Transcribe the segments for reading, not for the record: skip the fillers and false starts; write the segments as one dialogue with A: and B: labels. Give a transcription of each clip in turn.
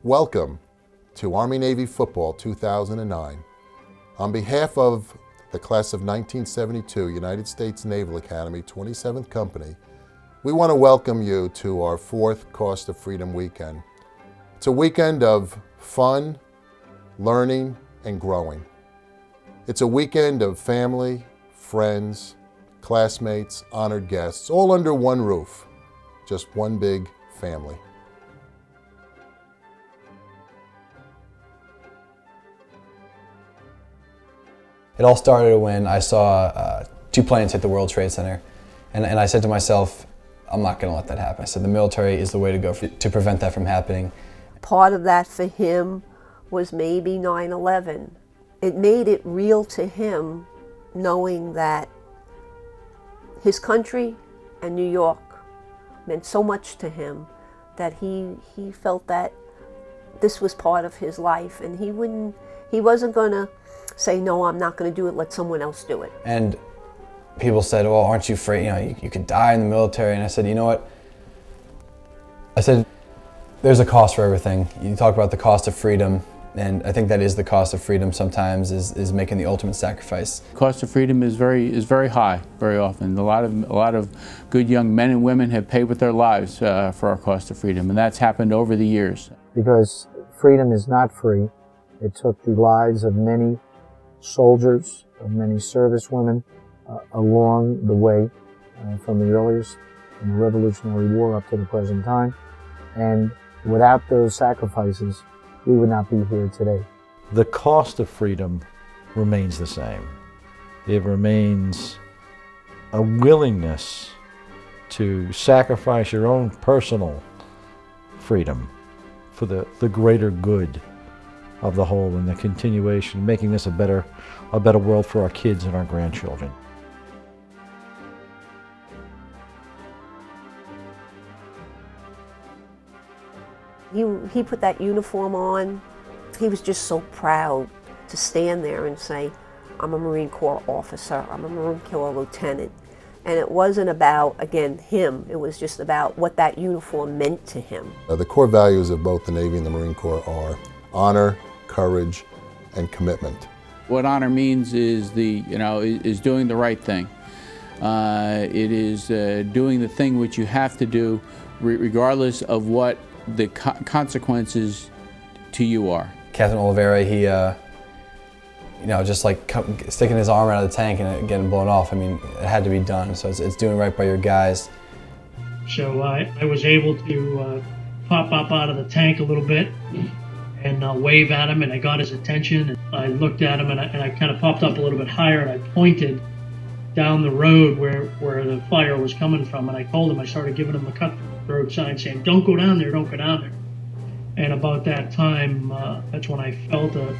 A: Welcome to Army-Navy Football 2009. On behalf of the Class of 1972 United States Naval Academy 27th Company, we want to welcome you to our fourth Cost of Freedom weekend. It's a weekend of fun, learning, and growing. It's a weekend of family, friends, classmates, honored guests, all under one roof, just one big family.
B: It all started when I saw two planes hit the World Trade Center, and I said to myself, I'm not going to let that happen. I said the military is the way to go to prevent that from happening.
C: Part of that for him was maybe 9/11. It made it real to him knowing that his country and New York meant so much to him that he felt that this was part of his life, and he wasn't going to say, no, I'm not going to do it, let someone else do it.
B: And people said, well, aren't you afraid, you could die in the military? And I said, you know what? I said, there's a cost for everything. You talk about the cost of freedom, and I think that is the cost of freedom sometimes, is making the ultimate sacrifice.
D: The cost of freedom is very high, very often. A lot of good young men and women have paid with their lives for our cost of freedom, and that's happened over the years.
E: Because freedom is not free. It took the lives of many soldiers, of many servicewomen along the way, from the earliest in the Revolutionary War up to the present time. And without those sacrifices, we would not be here today.
F: The cost of freedom remains the same. It remains a willingness to sacrifice your own personal freedom for the greater good of the whole, and the continuation, making this a better world for our kids and our grandchildren.
C: He put that uniform on. He was just so proud to stand there and say, I'm a Marine Corps officer, I'm a Marine Corps lieutenant. And it wasn't about, again, him. It was just about what that uniform meant to him.
A: The core values of both the Navy and the Marine Corps are honor, courage, and commitment.
D: What honor means is is doing the right thing. It is doing the thing which you have to do, regardless of what the consequences to you are.
B: Captain Oliveira, he, just like sticking his arm out of the tank and it getting blown off. I mean, it had to be done. So it's doing right by your guys.
G: So I was able to pop up out of the tank a little bit and wave at him, and I got his attention. And I looked at him, and I kind of popped up a little bit higher, and I pointed down the road where the fire was coming from, and I told him, I started giving him the cutthroat sign saying, don't go down there, don't go down there. And about that time, that's when I felt a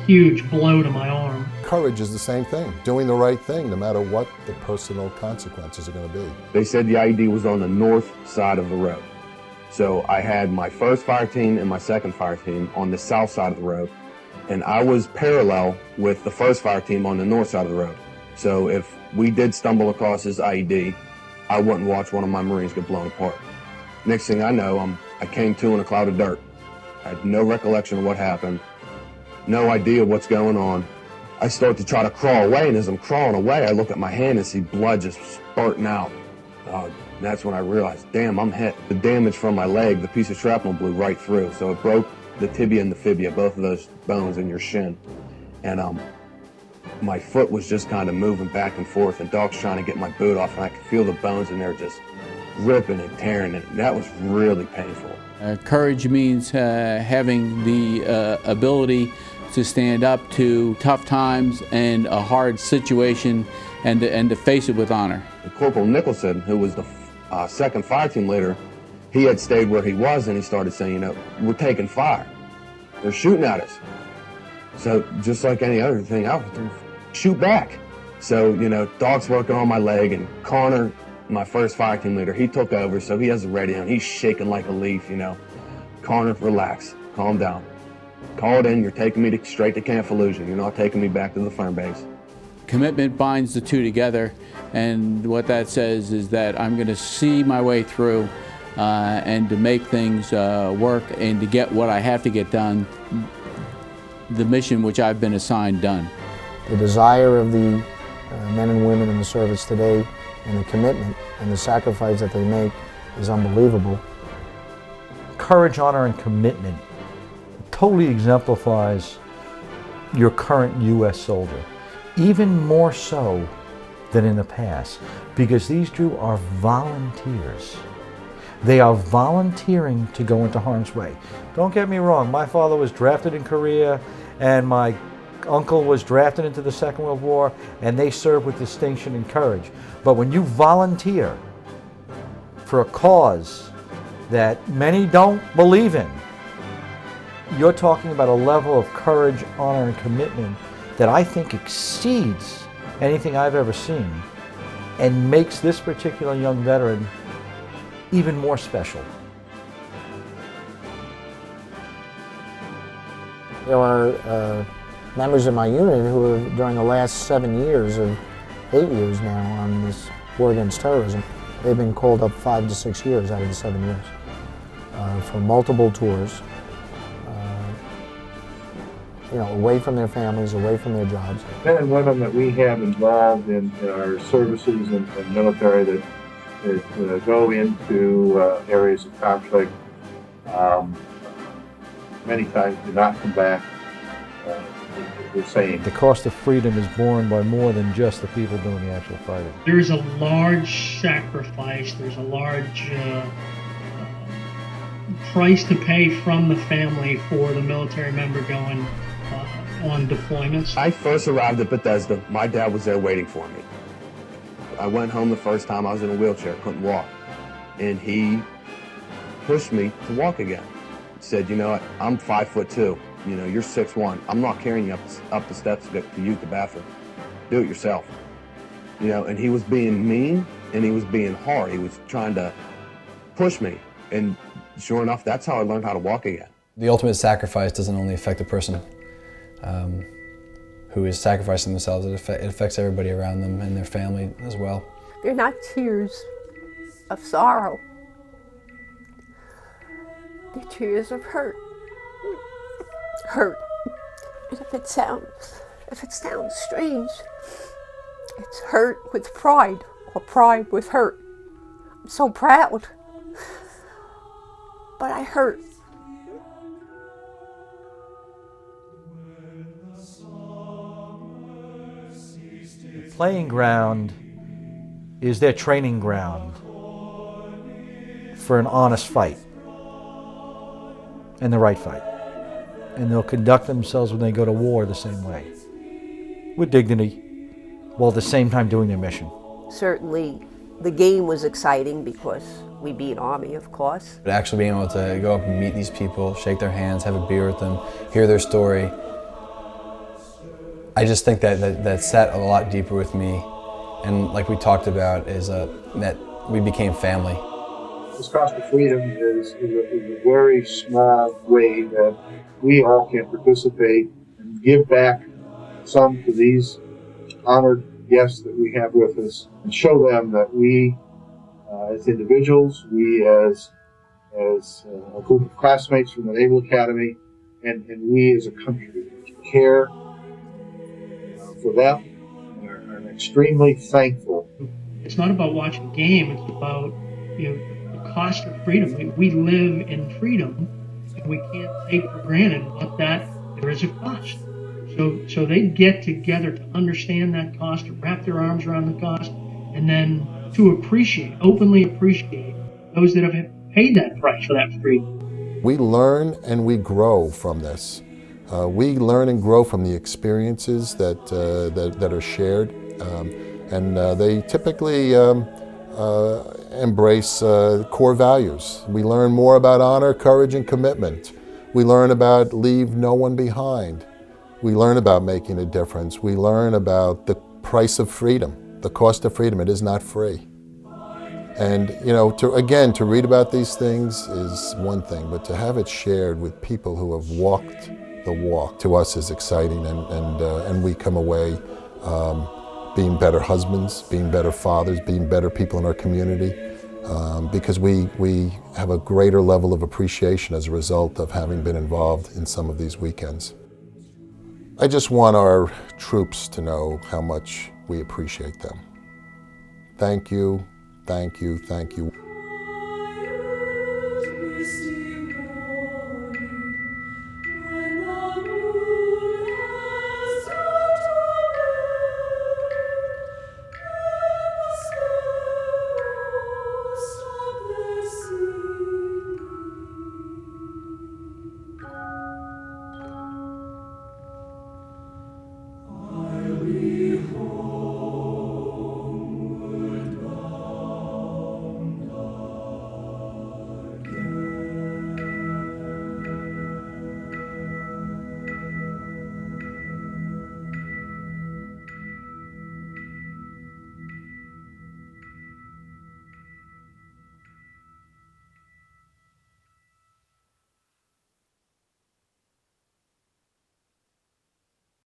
G: huge blow to my arm.
A: Courage is the same thing, doing the right thing no matter what the personal consequences are going to be.
H: They said the IED was on the north side of the road. So I had my first fire team and my second fire team on the south side of the road, and I was parallel with the first fire team on the north side of the road. So if we did stumble across this IED, I wouldn't watch one of my Marines get blown apart. Next thing I know, I came to in a cloud of dirt. I had no recollection of what happened, no idea what's going on. I start to try to crawl away, and as I'm crawling away, I look at my hand and see blood just spurting out. That's when I realized, damn, I'm hit. The damage from my leg, the piece of shrapnel blew right through, so it broke the tibia and the fibia, both of those bones in your shin. And my foot was just kind of moving back and forth, and Doc's trying to get my boot off, and I could feel the bones in there just ripping and tearing, and that was really painful.
D: Courage means having the ability to stand up to tough times and a hard situation, and to face it with honor.
H: Corporal Nicholson, who was the second fire team leader, he had stayed where he was, and he started saying, we're taking fire. They're shooting at us. So just like any other thing, I would shoot back. So, Doc's working on my leg, and Connor, my first fire team leader, he took over, so he has the radio, and he's shaking like a leaf, Connor, relax, calm down. Call it in, you're taking me straight to Camp Fallujah. You're not taking me back to the firm base.
D: Commitment binds the two together, and what that says is that I'm going to see my way through and to make things work and to get what I have to get done, the mission which I've been assigned done.
E: The desire of the men and women in the service today and the commitment and the sacrifice that they make is unbelievable.
F: Courage, honor, and commitment totally exemplifies your current U.S. soldier, even more so than in the past, because these two are volunteers. They are volunteering to go into harm's way. Don't get me wrong, my father was drafted in Korea, and my uncle was drafted into the Second World War, and they served with distinction and courage. But when you volunteer for a cause that many don't believe in, you're talking about a level of courage, honor, and commitment that I think exceeds anything I've ever seen and makes this particular young veteran even more special.
E: There are members of my unit who have, during the last 7 years, or 8 years now, on this war against terrorism, they've been called up 5 to 6 years out of the 7 years for multiple tours, away from their families, away from their jobs.
I: Men and women that we have involved in our services and military that go into areas of conflict many times do not come back the same.
F: The cost of freedom is borne by more than just the people doing the actual fighting.
G: There's a large sacrifice, there's a large price to pay from the family for the military member going on deployments.
H: I first arrived at Bethesda. My dad was there waiting for me. I went home the first time. I was in a wheelchair, couldn't walk. And he pushed me to walk again. He said, you know what, I'm 5'2". You're 6'1". I'm not carrying you up the steps to use the bathroom. Do it yourself. And he was being mean and he was being hard. He was trying to push me. And sure enough, that's how I learned how to walk again.
B: The ultimate sacrifice doesn't only affect the person who is sacrificing themselves, it affects everybody around them and their family as well.
C: They're not tears of sorrow. They're tears of hurt. Hurt. And if it sounds strange, it's hurt with pride, or pride with hurt. I'm so proud, but I hurt.
F: Playing ground is their training ground for an honest fight and the right fight. And they'll conduct themselves when they go to war the same way, with dignity, while at the same time doing their mission.
C: Certainly, the game was exciting because we beat Army, of course.
B: But actually being able to go up and meet these people, shake their hands, have a beer with them, hear their story, I just think that sat a lot deeper with me, and like we talked about, is that we became family.
I: This cost of freedom is a very small way that we all can participate and give back some to these honored guests that we have with us, and show them that we, as individuals, we as a group of classmates from the Naval Academy, and we as a country care for them, and are extremely thankful.
G: It's not about watching a game, it's about the cost of freedom. We live in freedom, and we can't take for granted what there is a cost. So they get together to understand that cost, to wrap their arms around the cost, and then to openly appreciate those that have paid that price for that freedom.
A: We learn and we grow from this. We learn and grow from the experiences that are shared, and they typically embrace core values. We learn more about honor, courage, and commitment. We learn about leave no one behind. We learn about making a difference. We learn about the price of freedom, the cost of freedom. It is not free. And to read about these things is one thing, but to have it shared with people who have walked the walk, to us, is exciting, and we come away being better husbands, being better fathers, being better people in our community, because we have a greater level of appreciation as a result of having been involved in some of these weekends. I just want our troops to know how much we appreciate them. Thank you, thank you, thank you.